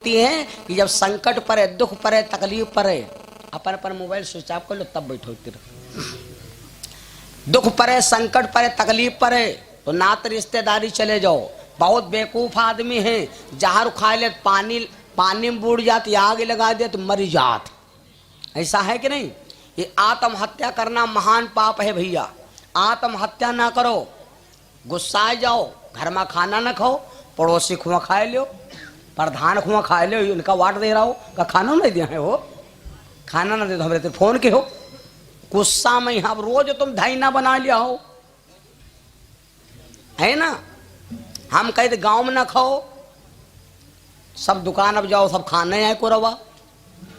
है कि जब संकट पड़े, दुख पड़े, तकलीफ पड़े, अपन अपन मोबाइल स्विच ऑफ कर लो, तब बैठो। दुख पड़े, संकट पड़े, तकलीफ पड़े तो नात रिश्तेदारी चले जाओ। बहुत बेवकूफ आदमी है, जहर खा ले पानी में बूढ़ जात, आग लगा दे तो मर जात। ऐसा है कि नहीं? ये आत्महत्या करना महान पाप है भैया। आत्महत्या ना करो। गुस्सा जाओ, घर में खाना ना खाओ, पड़ोसी खुआ खा लो, प्रधान खुआ खा लो, इनका वाट दे रहा हो का खाना नहीं दिया है, वो खाना ना दे दो, हमारे फोन के हो गुस्सा में। यहाँ रोज तुम धाइना बना लिया हो, है ना? हम कहते गांव में ना खाओ, सब दुकान अब जाओ, सब खाने आए को रवा,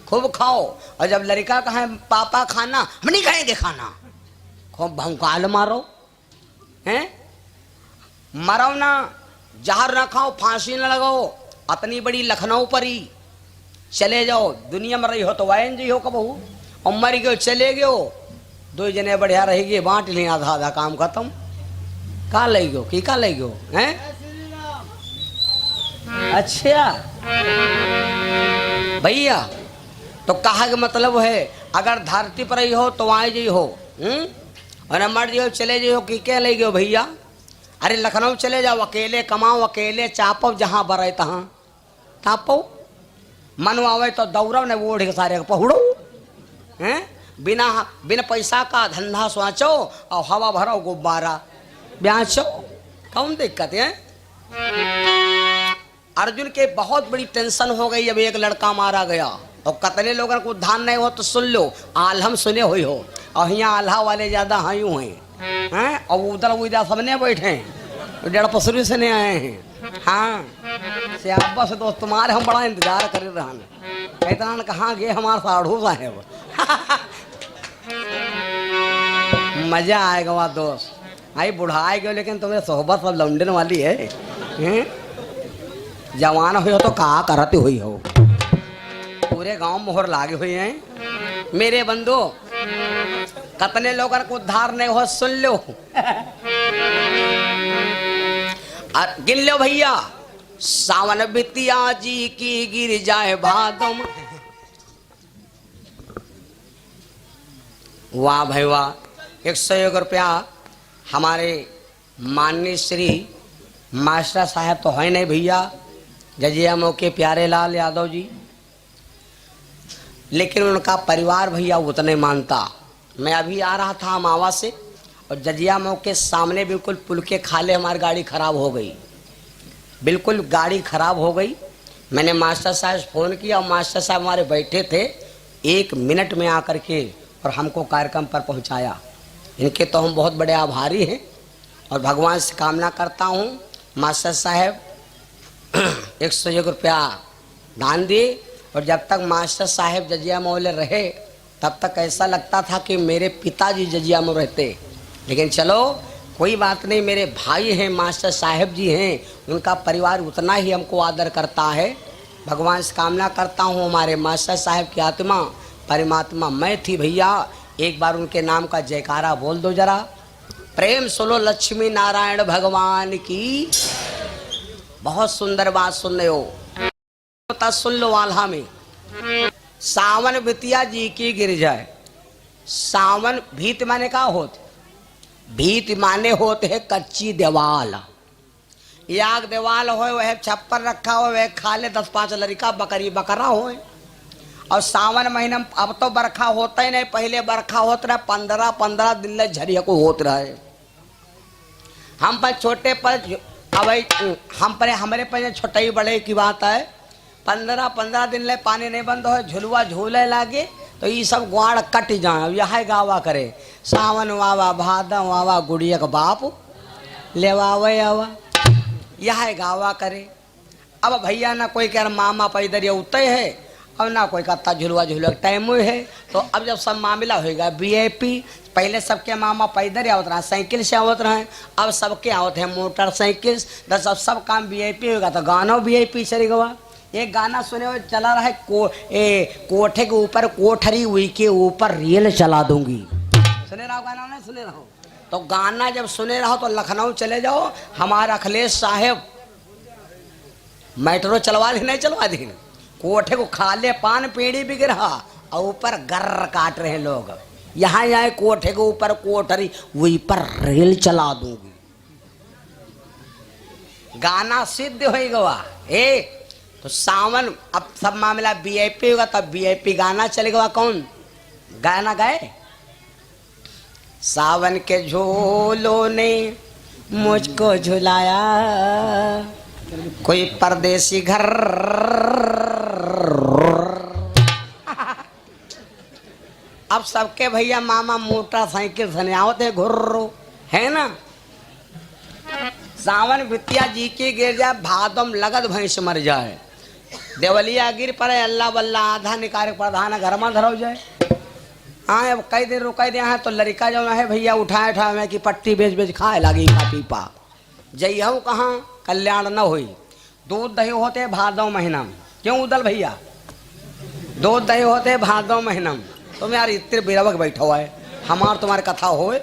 खूब खाओ। और जब लड़का कहे पापा खाना, हम नहीं खाएंगे खाना, खूब भौकाल मारो, हैं? मरो ना, जहर ना खाओ, फांसी ना लगाओ, अपनी बड़ी लखनऊ पर ही चले जाओ। दुनिया में रही हो तो वायन जी हो कबहू, और मर गयो चले गयो, दो जने बढ़िया रहेगी, बांट ली, आधा आधा काम खत्म। का ले गयो कि का ले गयो, हैं? अच्छा भैया, तो कहा का मतलब है अगर धरती पर ही हो तो आए जी हो, और मर जी हो चले जी हो कि क्या ले गयो भैया? अरे लखनऊ चले जाओ, अकेले कमाओ, अकेले चापो, जहां बरे तहां तापो, मन आवे तो दौड़ो ने ओढ़ के सारे पहुड़ो, हैं? बिना पैसा का धंधा सोचो और हवा भरो गुब्बारा ब्याचो, कौन दिक्कत है? अर्जुन के बहुत बड़ी टेंशन हो गई जब एक लड़का मारा गया, और कतने लोगों को ध्यान नहीं हो तो सुन लो, आलम सुने हुई हो, और यहाँ आल्हा वाले ज्यादा हायू हैं, और उधर सबने बैठे, डेढ़ पसरी से नहीं आए हैं। हाँ सियाबा से दोस्त तुम्हारे हम बड़ा इंतजार कर रहे, कहता कहाँ गए हमारे साढ़ू साहेब। मजा आएगा वहाँ दोस्त, आई बुढ़ाए गए, लेकिन तुम्हें सोहबत सब लंदन वाली है, जवान हुई हो तो कहा करती हुई हो, पूरे गांव मोहर लागे हुए हैं मेरे बंधु। कतने लोगों को उद्धार नहीं हो, सुन लो, गिन लो भैया। सावन बितिया जी की गिर जाए भादम, वाह भाई वाह। 101 रुपया हमारे माननीय श्री मास्टर साहब तो है नहीं भैया, जजिया मौके प्यारे लाल यादव जी, लेकिन उनका परिवार भैया उतने मानता। मैं अभी आ रहा था मावा से, और जजिया मऊ के सामने बिल्कुल पुल के खाले हमारी गाड़ी खराब हो गई, बिल्कुल गाड़ी खराब हो गई। मैंने मास्टर साहब फ़ोन किया, और मास्टर साहब हमारे बैठे थे, 1 मिनट में आकर के और हमको कार्यक्रम पर पहुंचाया। इनके तो हम बहुत बड़े आभारी हैं, और भगवान से कामना करता हूं मास्टर साहब 101 रुपया दान दिए। और जब तक मास्टर साहब जजिया मऊ रहे, तब तक ऐसा लगता था कि मेरे पिताजी जजिया मऊ रहते, लेकिन चलो कोई बात नहीं, मेरे भाई हैं, मास्टर साहब जी हैं, उनका परिवार उतना ही हमको आदर करता है। भगवान से कामना करता हूँ हमारे मास्टर साहब की आत्मा परमात्मा मैं थी भैया, एक बार उनके नाम का जयकारा बोल दो जरा, प्रेम सुनो लक्ष्मी नारायण भगवान की। बहुत सुंदर बात सुन रहे हो, सुन लो। आल्हा में सावन बितिया जी की गिर जाए। सावन भीत माने का होते, भीत माने होते है कच्ची दीवाल, याग दीवाल हो, वह छप्पर रखा हो, वह खा ले 10-5 लड़का बकरी बकरा हो। और सावन महीना अब तो बरखा होता ही नहीं, पहले बरखा होता रहा, 15-15 दिन ले झरिया को होत रहे। हम पर छोटे पर अब हम पर हमारे पर छोटे बड़े की बात है, 15-15 दिन ले पानी नहीं बंद हो, झुलवा झूले लागे तो ये सब ग्वाड़ कट जाए। यह गावा करे सावन वावा भादम वावा गुड़िया का बाप लेवावे आवा, यह गावा करे। अब भैया ना कोई कह मामा पैदर उतय है, अब ना कोई कहता झुलवा झूले टाइम है। तो अब जब सब मामला होगा VIP, पहले सबके मामा पैदल आवत रहा, साइकिल से आवत रहे, अब सबके आवत है मोटरसाइकिल। सब काम VIP होगा तो गाना VIP चलेगा। एक गाना सुने हुए चला रहा है, कोठे के ऊपर कोठरी हुई के ऊपर रेल चला दूंगी। सुने रहो गाना, नहीं सुने रहो? तो गाना जब सुने रहो तो लखनऊ चले जाओ, हमारा अखिलेश साहब मेट्रो चलवा दी नहीं चलवा दी, कोठे को खाले पान पेड़ी बिक रहा और ऊपर गर्र काट रहे लोग। यहाँ आए कोठे के ऊपर कोठरी, वही पर रेल चला दूंगी। गाना सिद्ध हो गवा। तो सावन अब सब मामला वीआईपी होगा, तब वीआईपी गाना चलेगा। कौन गाना गाए? सावन के झोलों ने मुझको झुलाया, कोई परदेसी घर। अब सबके भैया मामा मोटरसाइकिल से आवते घुर्रो है ना। सावन बितिया जी की गिर जाए, भादम लगत भैंस मर जाए। देवलिया गिर पड़े, अल्लाह बल्ला आधा निकारे प्रधान घर में धरो जाए। हाँ अब कई दिन रुका दे हैं तो लड़का जो है भैया उठाए उठाए कि पट्टी बेच बेच खाए लगी का पीपा। जइहू कहाँ कल्याण न हुई। दूध दही होते भादव महीना में। क्यों उदल भैया? दूध दही होते भादव महीना में। तुम यार इतने बिरवक बैठो है, हमार तुम्हारी कथा होए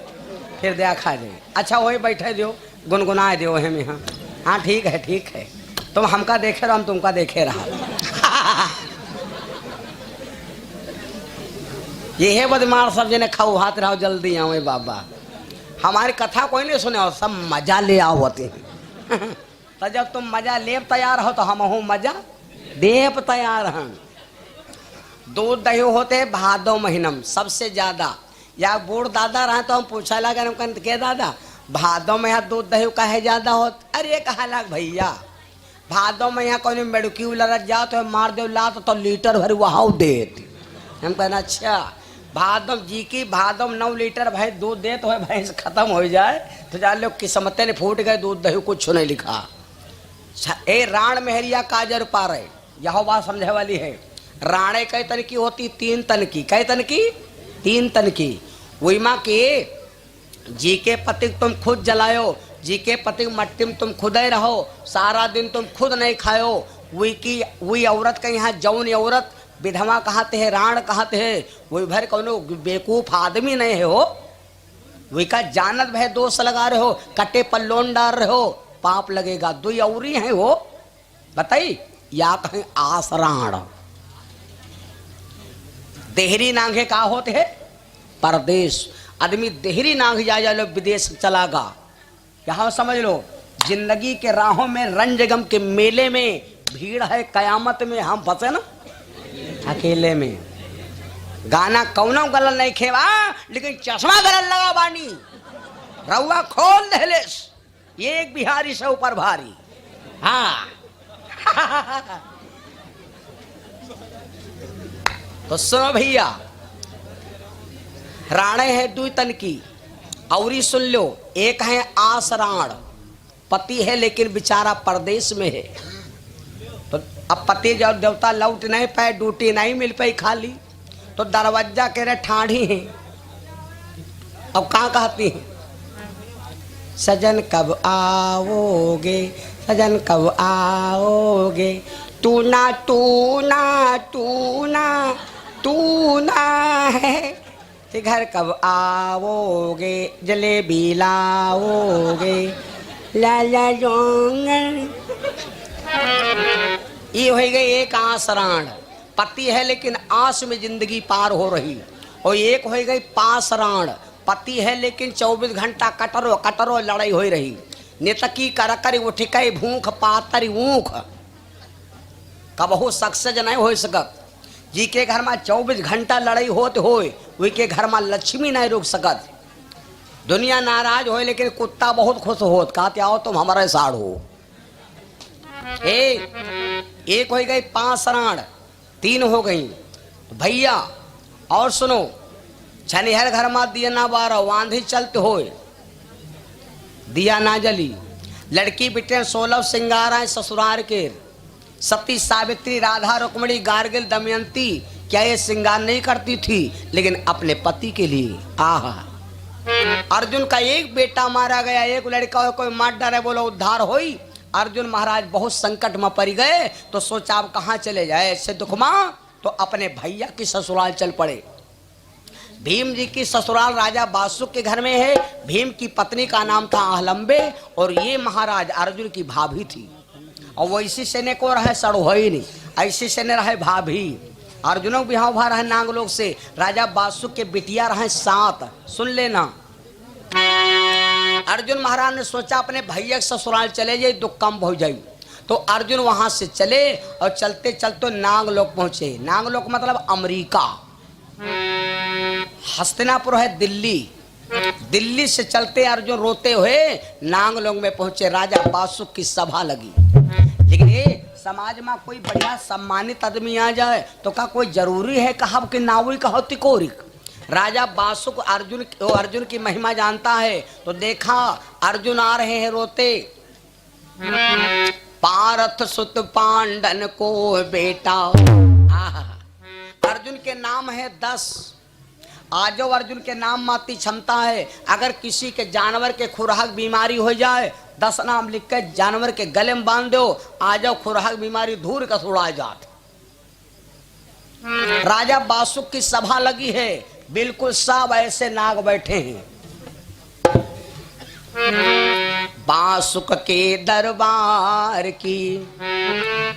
फिर दया खा जाए। अच्छा वही बैठे दियो, गुनगुनाए दियो है में। हाँ हाँ ठीक है ठीक है। तुम हमका देखे रहो, हम तुमका देखे रहा। ये है बदमाश सब जने खाओ हाथ रहो जल्दी आओ बाबा। हमारी कथा कोई नहीं सुने हो, सब मजा ले आओ होते हैं। तो जब तुम मजा ले तैयार हो तो हम हो मजा देव तैयार हैं। दूध दही होते भादो महीनम सबसे ज्यादा। या बूढ़ दादा रहे तो हम पूछा लगा के दादा भादो में यहाँ दूध दही का है ज्यादा होत? अरे कहा लग भैया भादो में यहाँ कोई मेडकी लड़त जाओ तो मार दो लात तो लीटर भर वहां देती। हम कहना अच्छा भादम जी की भादम 9 लीटर भाई दूध दे तो है भैंस खत्म हो जाए तो जान लो किस्मतें ने फूट गए, दूध दही कुछ नहीं लिखा। ए राण मेहरिया काजर पा रहे, यह बात समझे वाली है। राणे कई तन की होती? 3 तन की। कई तन की? 3 तन की। वही माँ के जी के पतिक तुम खुद जलायो, जी के पतिक मट्टी में तुम खुद ही रहो, सारा दिन तुम खुद नहीं खायो। वही औरत का यहाँ जौन औरत विधवा कहते हैं, राण कहते हैं। वही भर कौनो बेवकूफ आदमी नहीं है हो। वही का जानत भय दोष लगा रहे हो, कटे पर लोन डाल रहे हो, पाप लगेगा। 2 औरी है वो बताई या कहीं आसराण। देहरी नांगे का होते है? परदेश। आदमी देहरी नांग जा लो विदेश चलागा। यहाँ समझ लो जिंदगी के राहों में रंजगम के मेले में भीड़ है, कयामत में हम फंसे ना अकेले में। गाना कौनो गलत नहीं खेवा, लेकिन चश्मा गलत लगा बानी। रउआ खोल दहलेस, एक बिहारी से ऊपर भारी। हाँ तो सुनो भैया, राणे है 2 तन की। औरी सुन लो, एक है आसराण, पति है लेकिन बेचारा परदेश में है। तो अब पति जब देवता लौट नहीं पाए, ड्यूटी नहीं मिल पाई खाली, तो दरवाजा कह रहे ठाढ़ी है। अब कहाँ कहती है? सजन कब आओगे, सजन कब आओगे, तू ना तू ना तू ना तू ना है, घर कब आओगे, जलेबी लाओगे, लाला जोंगर। ये हो गई एक आसराण। पति है लेकिन आस में जिंदगी पार हो रही। और एक हो गई पासराण, पति है लेकिन 24 घंटा कटरो कटरो लड़ाई हो रही। नेतकी करकरी उठिकई भूख पातरी ऊख, कबहू सक्सेस नहीं हो सकत। जी के घर में 24 घंटा लड़ाई होते होए, वही के घर में लक्ष्मी नहीं रुक सकत। दुनिया नाराज हो लेकिन कुत्ता बहुत खुश होत, कहते आओ तुम हमारे साड़ हो। एक हो गई पासराण, 3 हो गई भैया। और सुनो, छनिहर घर में दिया ना बारह, वांधी चलते होए दिया ना जली। लड़की बिटे 16 सिंगार है ससुरार के। सती सावित्री राधा रुक्मणी गार्गिल दमयंती क्या ये श्रृंगार नहीं करती थी? लेकिन अपने पति के लिए। आहा, अर्जुन का एक बेटा मारा गया, एक लड़का हो, कोई मार डरे बोलो उद्धार होई। अर्जुन महाराज बहुत संकट में पड़ गए तो सोचा अब कहाँ चले जाए ऐसे दुख में, तो अपने भैया की ससुराल चल पड़े। भीम जी की ससुराल राजा बासुक के घर में है। भीम की पत्नी का नाम था आहलंबे और ये महाराज अर्जुन की भाभी थी। और वैसी सेने को रहे सड़ो ही नहीं। ऐसे से न रहे भाभी। अर्जुनों भी हाँ भा रहे नांग लोग से। राजा बासुक के बिटिया रहे 7। सुन लेना। अर्जुन महाराज ने सोचा अपने भैया के ससुराल चले जाए तो कम हो जाए। तो अर्जुन वहां से चले और चलते चलते नागलोक पहुंचे। नागलोक मतलब अमेरिका। हस्तिनापुर है दिल्ली। दिल्ली से चलते अर्जुन रोते हुए नागलोक में पहुंचे। राजा बासुक की सभा लगी। लेकिन ये समाज में कोई बढ़िया सम्मानित आदमी आ जाए तो क्या कोई जरूरी है कहा कि नावी कहो तिकोरिक। राजा बासुक अर्जुन की महिमा जानता है। तो देखा अर्जुन आ रहे हैं रोते। पारथ सुत पांडन को बेटा। अर्जुन के नाम है 10। आजो अर्जुन के नाम माती क्षमता है। अगर किसी के जानवर के खुराक बीमारी हो जाए 10 नाम लिख कर जानवर के गले में बांध दो, आ जाओ खुराक बीमारी दूर का उड़ा जात। राजा बासुक की सभा लगी है। बिल्कुल सब ऐसे नाग बैठे हैं। बासुक के दरबार की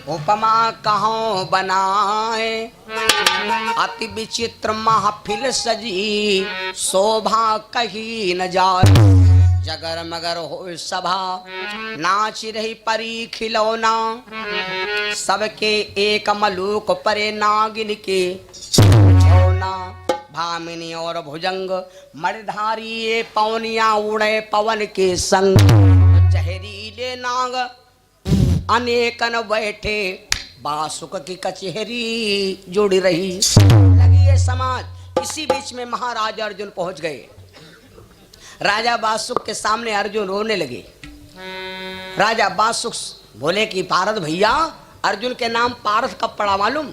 उपमा कहाँ बनाए। अति विचित्र महफिल सजी शोभा कहीं न जाए। जगर मगर हो सभा नाच रही परी खिलौना। सबके एक मलूक परे नागिन के होना। भामिनी और भुजंग मणिधारी ये पौनिया उड़े पवन के संग। जहरीले नाग अनेकन बैठे बासुक की कचहरी जुड़ी रही। लगी ये समाज। इसी बीच में महाराज अर्जुन पहुंच गए। राजा बासुक के सामने अर्जुन रोने लगे। राजा बासुक बोले कि पारथ भैया, अर्जुन के नाम पारथ कब पड़ा मालूम?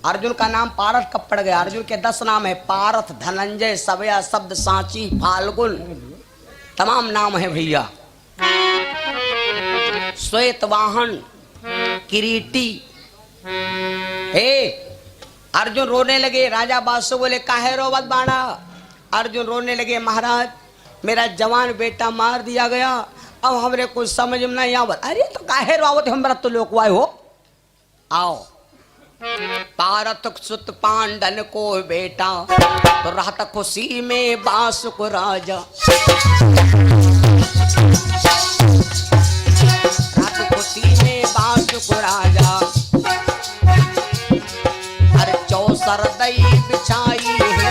अर्जुन का नाम पारथ कब पड़ गया? अर्जुन के 10 नाम है। पारथ, धनंजय, सवया, शब्द, सांची, फाल्गुन, तमाम नाम है भैया। श्वेत वाहन, किरीटी। अर्जुन रोने लगे। राजा बासु बोले काहे रोवत बाड़ा? अर्जुन रोने लगे महाराज मेरा जवान बेटा मार दिया गया, अब हमरे कुछ समझ में नहीं आवत। अरे तो काहे रोवत हमरा तो लोकवाय हो। आओ पारथ सुत पांडन को बेटा तो रहत खुशी में बासुक राजा। रहत खुशी में बासुक राजा। अरे चौसर दई बिछाई है।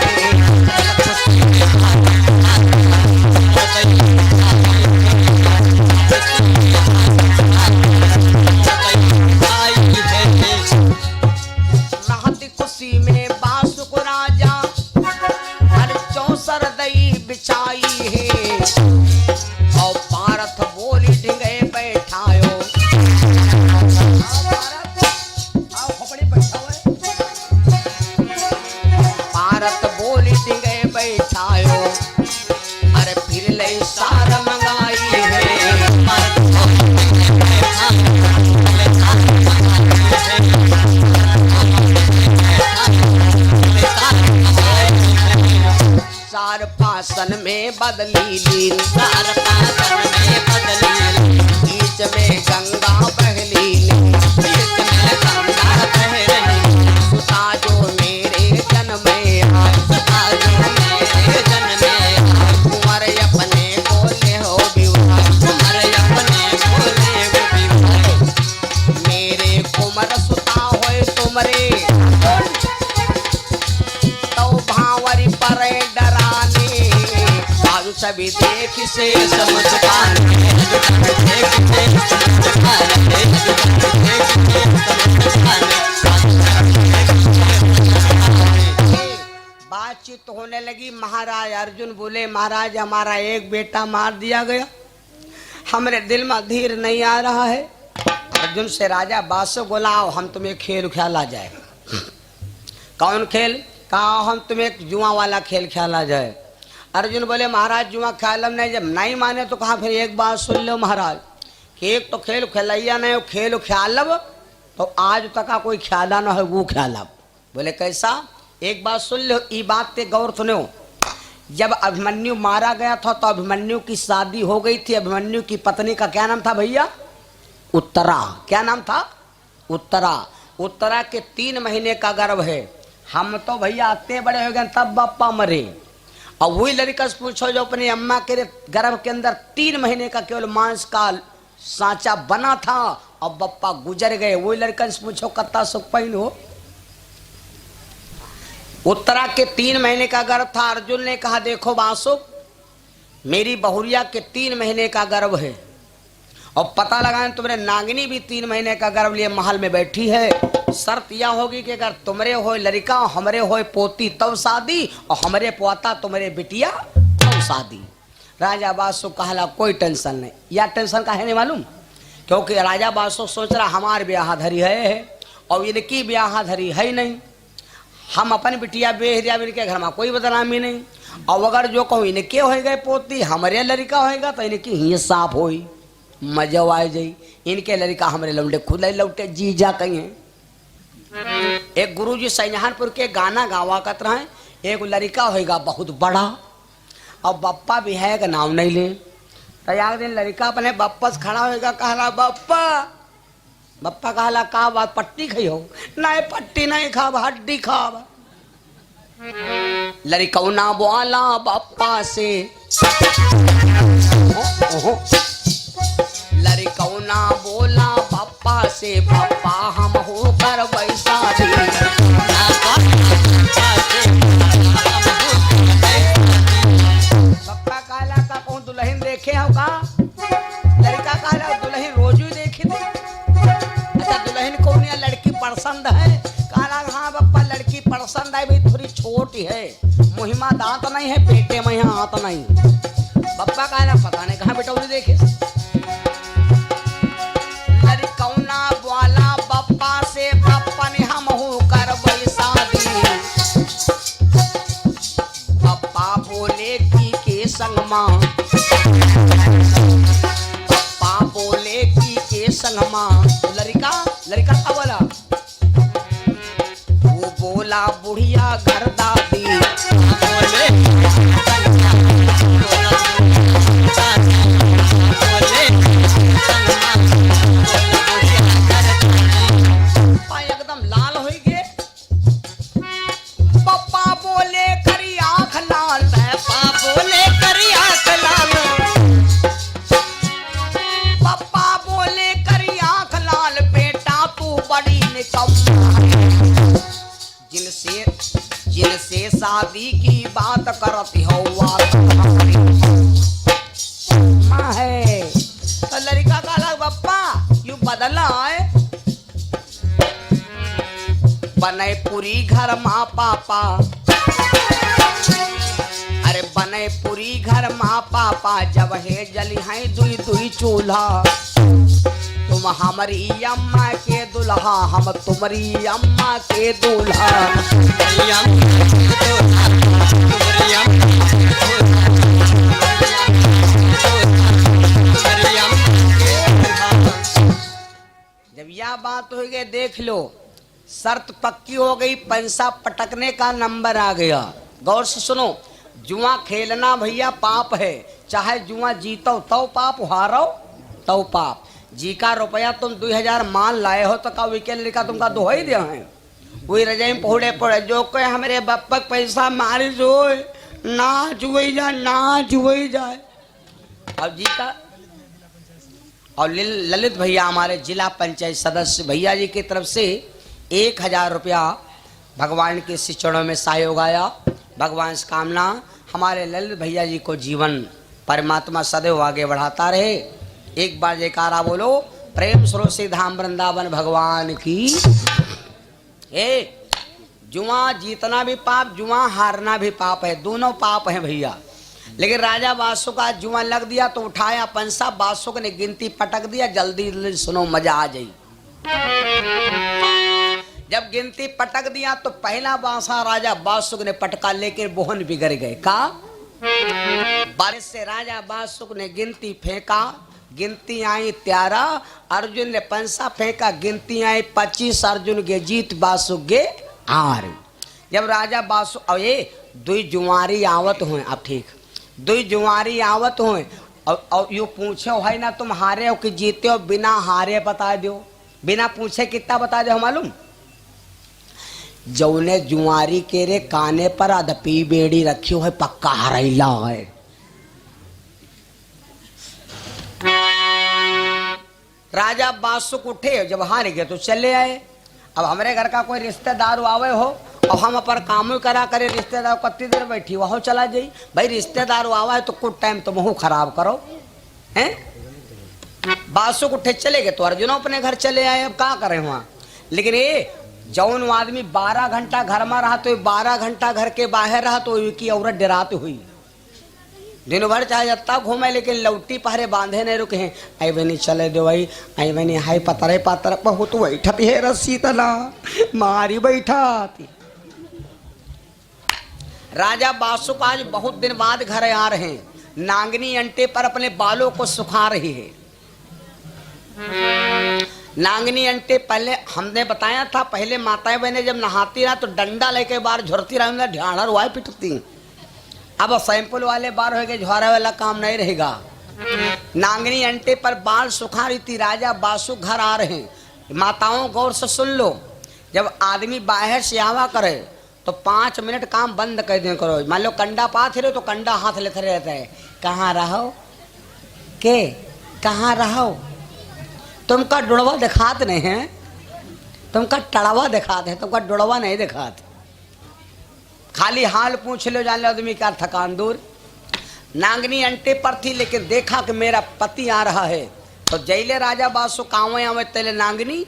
खुशी में बासुक राजा हर चौसर दई बिछाई है। और पारथ बोली ढिंगे बैठायो। पारथ बोली ढिंगे बैठायो। अरे फिर ले सार मंगाई है। सार पासन में बदली लील। सार पासन में बदली लील। बीच में गंगा बहली लील। बीच में गंगा बहली। सुता जो मेरे जन्म में आए। सुता जो मेरे जन्म में आए। कुंवर अपने बोले हो विवाह। कुंवर अपने बोले हो विवाह। मेरे कुंवर सुता होए तुमरे तो भावरी पर डराने। बाजू सभी देख से समझ पाने। बातचीत होने लगी। महाराज अर्जुन बोले महाराज हमारा एक बेटा मार दिया गया, हमरे दिल में धीर नहीं आ रहा है। अर्जुन से राजा बासु बोला हम तुम्हें खेल खेला जाए। कौन खेल? कहा हम तुम्हें एक जुआ वाला खेल खेला जाए। अर्जुन बोले महाराज जुआ खेलम नहीं। जब नहीं माने तो कहा फिर एक बात सुन लो महाराज कि एक तो खेल खेलैया नहीं खेल ख्यालब तो आज तक का कोई ख्याला न है वो ख्यालब। बोले कैसा? एक बात सुन लो, ये बात पे गौर सुनो। जब अभिमन्यु मारा गया था तो अभिमन्यु की शादी हो गई थी। अभिमन्यु की पत्नी का क्या नाम था भैया? उत्तरा। क्या नाम था? उत्तरा। उत्तरा के 3 महीने का गर्भ है। हम तो भैया आते बड़े हो गए तब बापा मरे, और वही लड़का से पूछो जो अपनी अम्मा के गर्भ के अंदर 3 महीने का केवल मांस का सांचा बना था और बप्पा गुजर गए। वही लड़का से पूछो कत्ता सुख पाइन हो। उत्तरा के 3 महीने का गर्भ था। अर्जुन ने कहा देखो बासुक, मेरी बहुरिया के 3 महीने का गर्भ है, और पता लगाएं तुम्हारे नागिनी भी 3 महीने का गर्भ लिए महल में बैठी है। शर्त यह होगी कि अगर तुमरे हो लड़का, हमरे हो पोती तब शादी, और हमरे पोता तुम्हारे बिटिया तब शादी। राजा बासु कहला कोई टेंशन नहीं। यह टेंशन का है नहीं मालूम, क्योंकि राजा बासु सोच रहा हमार ब्याह धरी है और इनकी ब्याह धरी है नहीं। हम अपन बिटिया बेह दिया, इनके घर में कोई बदनामी नहीं, और अगर जो कहूँ इनके हो गए पोती हमरे लड़का होएगा तो इनकी ही साफ होई, मजा आ जाई। इनके लड़का हमरे लौटे खुद लौटे जी जा कहीं है। एक गुरुजी सैजहानपुर के गाना गावा करत रहे, एक लड़का होएगा बहुत बड़ा, और बप्पा भी है का नाम नहीं ले। तो एक दिन लड़का अपने बप्पा से खड़ा होएगा, कहला बप्पा, बप्पा कहला का बात पट्टी खाई हो? नहीं पट्टी नहीं खाब, हड्डी खाब। लड़का ना बोला बप्पा से, लड़का ना बोला बप्पा से, बप्पा हम होकर वैसा बप्पा कहला का कौन दुल्हन देखे हो का? लड़का कहला दुल्हन रोज ही देखे थे। अच्छा दुल्हन कौन है? लड़की पसंद है? कहला हाँ बप्पा लड़की पसंद है, भाई थोड़ी छोटी है, मुहिमा दांत नहीं है, पेटे में यहाँ हाथ नहीं। बप्पा कहला पता नहीं कहाँ बेटा उन्हें देखे। लड़कौना बोला बप्पा से, बप्पा ने हम होकर वैसा दी। बप्पा बोले की के संग माँ, बप्पा बोले की के संग माँ। लड़का क्या बोला? वो बोला बुढ़िया घर दादी। बोले एकदम लाल हो गए। पप्पा बोले करी आंख लाल, पप्पा बोले करी आंख लाल, पप्पा बोले करी आंख लाल, बेटा तू बड़ी निकम्मा जिनसे जिनसे शादी की बात करती हो माँ है। तो लड़का का लग बप्पा यू बदला है, बने पूरी घर माँ पापा, अरे बने पूरी घर माँ पापा, जब है जली है दुई दुई चूल्हा। तुम हमारी अम्मा के दुल्हा, हम तुम्हारी अम्मा के दूल्हा। जब यह बात हो गई देख लो, शर्त पक्की हो गई, पैसा पटकने का नंबर आ गया। गौर से सुनो, जुआ खेलना भैया पाप है, चाहे जुआ जीतो तो पाप, हारो तो पाप। जी का रुपया तुम 2000 मान लाए हो तो का विकेल लिखा तुमका दो ही दिया है। वही रजाई में पहुड़े पड़े जो कोई हमारे बप्पक पैसा मारी जो ना जुए जाए, ना जुए जाए। अब जी का और ललित भैया हमारे जिला पंचायत सदस्य भैया जी की तरफ से 1000 रुपया भगवान के श्री चरणों में सहयोग आया। भगवान से कामना हमारे ललित भैया जी को जीवन परमात्मा सदैव आगे बढ़ाता रहे। एक बार जयकारा बोलो, प्रेम स्वरूप श्री धाम वृंदावन भगवान की। जुआ जीतना भी पाप, जुआ हारना भी पाप है, दोनों पाप हैं भैया। लेकिन राजा बासु का जुआ लग दिया तो उठाया पंसा, बासुक ने गिनती पटक दिया। जल्दी जल्दी सुनो मजा आ जाई। जब गिनती पटक दिया तो पहला बांसा राजा बासुक ने पटका, लेकिन बोहन बिगड़ गए। का बारिश से राजा बासुक ने गिनती फेंका, गिनती आई 13, अर्जुन ने पंसा फेंका, गिनती आई 25, अर्जुन के जीत बासुक गे हार। जब राजा बासु अब ये दुई जुआरी आवत हुए, अब ठीक दुई जुआरी आवत हुए और यू पूछो है ना तुम हारे हो कि जीते हो, बिना हारे बता दो, बिना पूछे कितना बता दो मालूम जौने जुआरी के रे काने पर अदपी बेड़ी रखी है पक्का हरैला है। राजा बासुक उठे, जब हार गए तो चले आए। अब हमारे घर का कोई रिश्तेदार आवे हो और हम अपन काम करा करे, रिश्तेदार कत्ती देर बैठी वहाँ चला जाई। भाई रिश्तेदार आवा है तो कुछ टाइम तो मुँह खराब करो हैं। बासुक उठे चले गए तो अर्जुन अपने घर चले आए। अब क्या करें वहाँ। लेकिन ये जौन आदमी 12 घंटा घर में रहा तो 12 घंटा घर के बाहर रहा तो की औरत डराती हुई। दिन भर चाहे जत्ता घूमे लेकिन लौटी पहरे बांधे नहीं रुके हैं। आई बनी चले दो भाई, आई बनी हाई पतरे पातर बहुत बैठत है रस्सी तना मारी बैठा। राजा बासुक आज बहुत दिन बाद घर आ रहे हैं। नांगनी अंटे पर अपने बालों को सुखा रही है। नांगनी अंटे पहले हमने बताया था, पहले माताएं बहने जब नहाती रहा तो डंडा लेके बाहर झुरती रहा, ढाड़ा रुआ पिटती। अब सैंपल वाले बार हो गए, झोरा वाला काम नहीं रहेगा। नांगनी अंटे पर बाल सुखा रही थी। राजा बासुक घर आ रहे हैं। माताओं गौर से सुन लो, जब आदमी बाहर से आवा करे तो 5 मिनट काम बंद कर दे करो। मान लो कंडा पाथ रहे तो कंडा हाथ लेते रहता है, कहाँ रहो के कहाँ रहो। तुमका डुड़वा दिखात नहीं है, तुमका टड़वा दिखाते है, तुमका डुड़वा नहीं दिखाते। खाली हाल पूछ लो, जान लो आदमी का थकान दूर। नांगनी अंटे पर थी लेकिन देखा कि मेरा पति आ रहा है तो जैले राजा बासुक आवे आवे तेले नांगनी